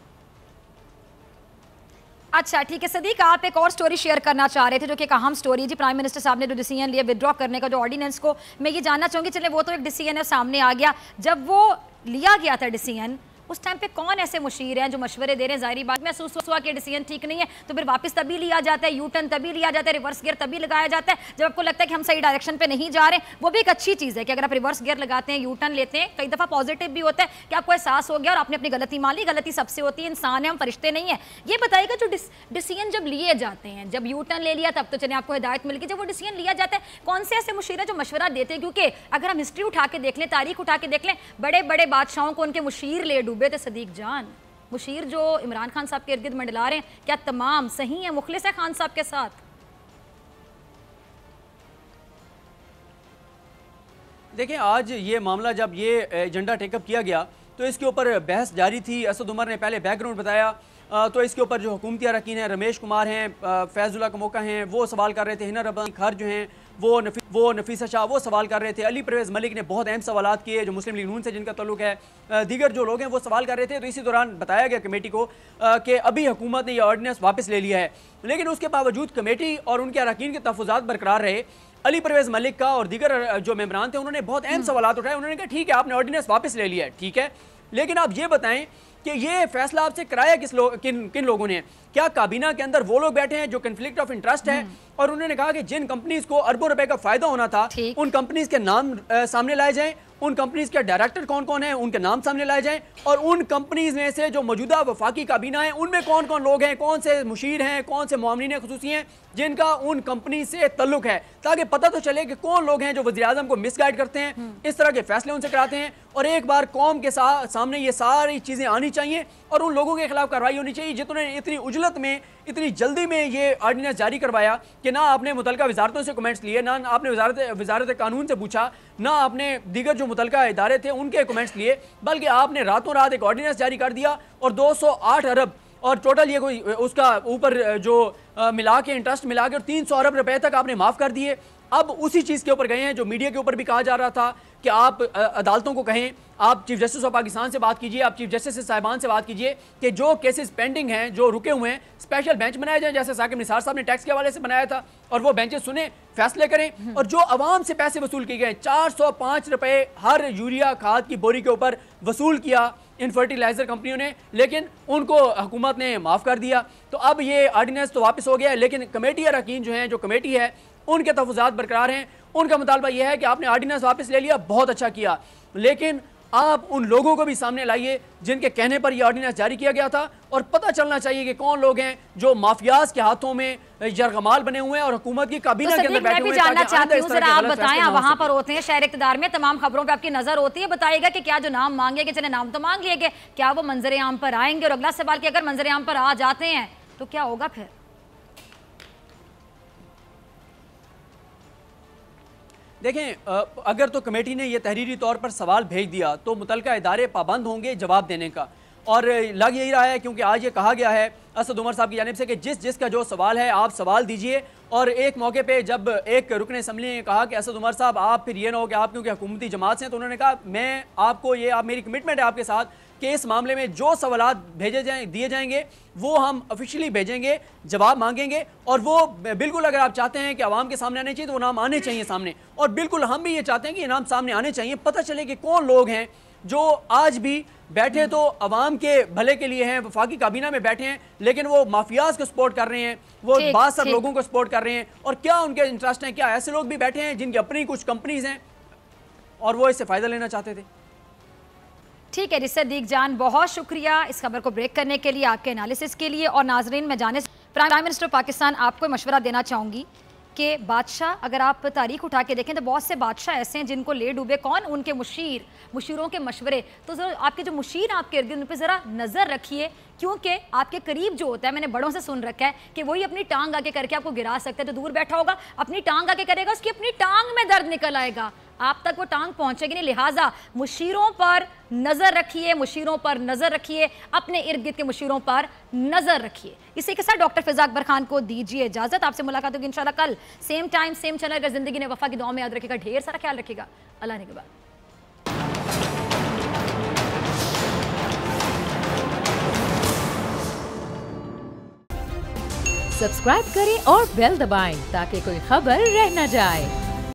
अच्छा ठीक है सदीक, आप एक और स्टोरी शेयर करना चाह रहे थे जो कि एक अहम स्टोरी जी, प्राइम मिनिस्टर साहब ने जो डिसीजन लिया विदड्रॉ करने का जो ऑर्डिनेंस को, मैं ये जानना चाहूँगी, चले वो तो एक डिसीजन है सामने आ गया, जब वो लिया गया था डिसीजन उस टाइम पे कौन ऐसे मुशीर हैं जो मशवरे दे रहे हैं, ज़ाहिरी बात महसूस हुआ कि डिसीजन ठीक नहीं है तो फिर वापस तभी लिया जाता है, यू टर्न तभी लिया जाता है, रिवर्स गियर तभी लगाया जाता है जब आपको लगता है कि हम सही डायरेक्शन पे नहीं जा रहे हैं। वो भी एक अच्छी चीज़ है कि अगर आप रिवर्स गियर लगाते हैं, यू टर्न लेते हैं, कई दफ़ा पॉजिटिव भी होता है कि आपको एहसास हो गया और आपने अपनी गलती मान ली, गलती सबसे होती है, इंसान है, हम फरिश्ते नहीं है। ये बताइएगा जो डिसीजन जब लिए जाते हैं, जब यू टर्न ले लिया तब तो चलिए आपको हिदायत मिल गई, जब वो डिसीजन लिया जाता है कौन से ऐसे मुशीर हैं जो मशवरा देते हैं? क्योंकि अगर हम हिस्ट्री उठा के देख लें, तारीख उठा के देख लें, बड़े बड़े बादशाहों को उनके मुशीर ले डूबे थे। सदीक जान, मुशीर जो इमरान खान साहब के इर्द गिर्द मंडला रहे हैं, क्या तमाम सही है, मुखलिस है खान साहब के साथ? देखिए, आज ये मामला जब ये एजेंडा टेकअप किया गया तो इसके ऊपर बहस जारी थी। असद उमर ने पहले बैकग्राउंड बताया, तो इसके ऊपर जो हुकूमती अरकान हैं, रमेश कुमार हैं, फैजुल्लाह कमोका हैं, वो सवाल कर रहे थे, हिना रब्बानी खर जो हैं वो नफीसा शाह वो सवाल कर रहे थे, अली परवेज़ मलिक ने बहुत अहम सवालात किए जो मुस्लिम लीग नून से जिनका तल्लुक है, दीगर जो लोग हैं वो सवाल कर रहे थे। तो इसी दौरान बताया गया कमेटी को कि अभी हुकूमत ने यह ऑर्डिनेंस वापस ले लिया है, लेकिन उसके बावजूद कमेटी और उनके अरकान के तहफ़्फ़ुज़ात बरकरार रहे। अली परवेज़ मलिक का और दीगर जो मेंबरान थे उन्होंने बहुत अहम सवालात उठाए। उन्होंने कहा ठीक है आपने ऑर्डिनेंस वापस ले लिया है, ठीक है, लेकिन आप ये बताएं कि ये फैसला आपसे कराया किन लोगों ने? क्या काबीना के अंदर वो लोग बैठे हैं जो कन्फ्लिक्ट ऑफ इंटरेस्ट है? और उन्होंने कहा कि जिन कंपनीज को अरबों रुपए का फायदा होना था उन कंपनीज के नाम सामने लाए जाएं, उन कंपनीज के डायरेक्टर कौन कौन हैं उनके नाम सामने लाए जाएं, और उन कंपनीज में से जो मौजूदा वफाकी काबीना है उनमें कौन कौन लोग हैं, कौन से मुशीर हैं, कौन से मुआमलीन खुसूसी हैं जिनका उन कंपनी से तल्लुक है, ताकि पता तो चले कि कौन लोग हैं जो वज़ीर आज़म को मिसगाइड करते हैं, इस तरह के फैसले उनसे कराते हैं। और एक बार कौम के सामने ये सारी चीज़ें आनी चाहिए और उन लोगों के खिलाफ कार्रवाई होनी चाहिए जिन्होंने इतनी उजलत में, इतनी जल्दी में ये ऑर्डिनेंस जारी करवाया कि ना आपने मुतलका वजारतों से कमेंट्स लिए, ना आपने वजारत कानून से पूछा, ना आपने दीगर जो मुतलका इदारे थे उनके कमेंट्स लिए, बल्कि आपने रातों रात एक ऑर्डिनेंस जारी कर दिया और 208 अरब और टोटल ये कोई उसका ऊपर जो मिला के इंटरेस्ट मिला के और 300 अरब रुपए तक आपने माफ़ कर दिए। अब उसी चीज़ के ऊपर गए हैं जो मीडिया के ऊपर भी कहा जा रहा था कि आप अदालतों को कहें, आप चीफ जस्टिस ऑफ पाकिस्तान से बात कीजिए, आप चीफ जस्टिस साहिबान से बात कीजिए कि जो केसेस पेंडिंग हैं, जो रुके हुए हैं, स्पेशल बेंच बनाए जाए जैसे साकिब निसार साहब ने टैक्स के हवाले से बनाया था, और वो बेंचेस सुने, फैसले करें। और जो आवाम से पैसे वसूल किए गए, 405 रुपए हर यूरिया खाद की बोरी के ऊपर वसूल किया इन फर्टिलाइजर कंपनियों ने, लेकिन उनको हुकूमत ने माफ़ कर दिया। तो अब ये ऑर्डिनेंस तो वापस हो गया है, लेकिन कमेटी अरकान जो हैं, जो कमेटी है उनके तहफ़्फ़ुज़ात बरकरार हैं। उनका मुतालबा यह है कि आपने ऑर्डिनेंस वापस ले लिया, बहुत अच्छा किया, लेकिन आप उन लोगों को भी सामने लाइए जिनके कहने पर यह ऑर्डिनेंस जारी किया गया था, और पता चलना चाहिए कि कौन लोग हैं जो माफियाज के हाथों में यरगमाल बने हुए हैं और हुकूमत की काबीना के अंदर बैठे हुए हैं। जानना चाहती हूं, जरा आप बताएं, आप वहां पर होते हैं शहर इक़्तिदार में, तमाम खबरों पे आपकी नजर होती है, बताइएगा कि क्या जो नाम मांगे गए, चले नाम तो मांग लिए गए, क्या वो मंजर आम पर आएंगे? और अगला सवाल कि अगर मंजर आम पर आ जाते हैं तो क्या होगा फिर? देखें, अगर तो कमेटी ने यह तहरीरी तौर पर सवाल भेज दिया तो मुतलका इदारे पाबंद होंगे जवाब देने का, और लग यही रहा है क्योंकि आज ये कहा गया है असद उमर साहब की जानिब से कि जिसका जो सवाल है आप सवाल दीजिए। और एक मौके पे जब एक रुकन असम्बली ने कहा कि असद उमर साहब आप फिर ये ना हो कि आप क्योंकि हुकूमती जमात से हैं, तो उन्होंने कहा मैं आपको ये, आप मेरी कमिटमेंट है आपके साथ कि इस मामले में जो सवालात दिए जाएंगे वो हम ऑफिशियली भेजेंगे, जवाब मांगेंगे, और वो बिल्कुल अगर आप चाहते हैं कि आवाम के सामने आने चाहिए तो वो नाम आने चाहिए सामने, और बिल्कुल हम भी ये चाहते हैं कि ये नाम सामने आने चाहिए, पता चले कि कौन लोग हैं जो आज भी बैठे तो अवाम के भले के लिए हैं, वफाकी काबीना में बैठे हैं, लेकिन वो माफियाज को सपोर्ट कर रहे हैं, वो बासर लोगों को सपोर्ट कर रहे हैं, और क्या उनके इंटरेस्ट हैं, क्या ऐसे लोग भी बैठे हैं जिनकी अपनी कुछ कंपनीज हैं और वो इससे फ़ायदा लेना चाहते थे। ठीक है जी सदीक जान, बहुत शुक्रिया इस खबर को ब्रेक करने के लिए, आपके एनालिसिस के लिए। और नाजरीन, मैं जाने से प्राइम मिनिस्टर पाकिस्तान आपको मशवरा देना चाहूँगी कि बादशाह, अगर आप तारीख उठा के देखें तो बहुत से बादशाह ऐसे हैं जिनको ले डूबे कौन, उनके मुशीरों के मशवरे। तो ज़रा आपके जो मुशीर आपके इर्द गिर्द उन पर ज़रा नज़र रखिए, क्योंकि आपके करीब जो होता है, मैंने बड़ों से सुन रखा है कि वही अपनी टांग आके करके आपको गिरा सकता है। तो दूर बैठा होगा, अपनी टांग आके करेगा, उसकी अपनी टांग में दर्द निकल आएगा। آپ تک وہ ٹانگ پہنچے گی نہیں. لہٰذا مشیروں پر نظر رکھیے, مشیروں پر نظر رکھیے, اپنے ارد گرد کے مشیروں پر نظر رکھیے. اسی کے ساتھ ڈاکٹر فضا اکبر خان کو دیجیے اجازت. آپ سے ملاقات ہوگی انشاءاللہ کل سیم ٹائم سیم چینل. اگر زندگی نے وفا کی دعا میں یاد رکھے گا. ڈھیر سارا خیال رکھے گا. اللہ نے کے بعد سبسکرائب کریں اور بیل دبائیں تاکہ کوئی خبر رہ نہ جائے.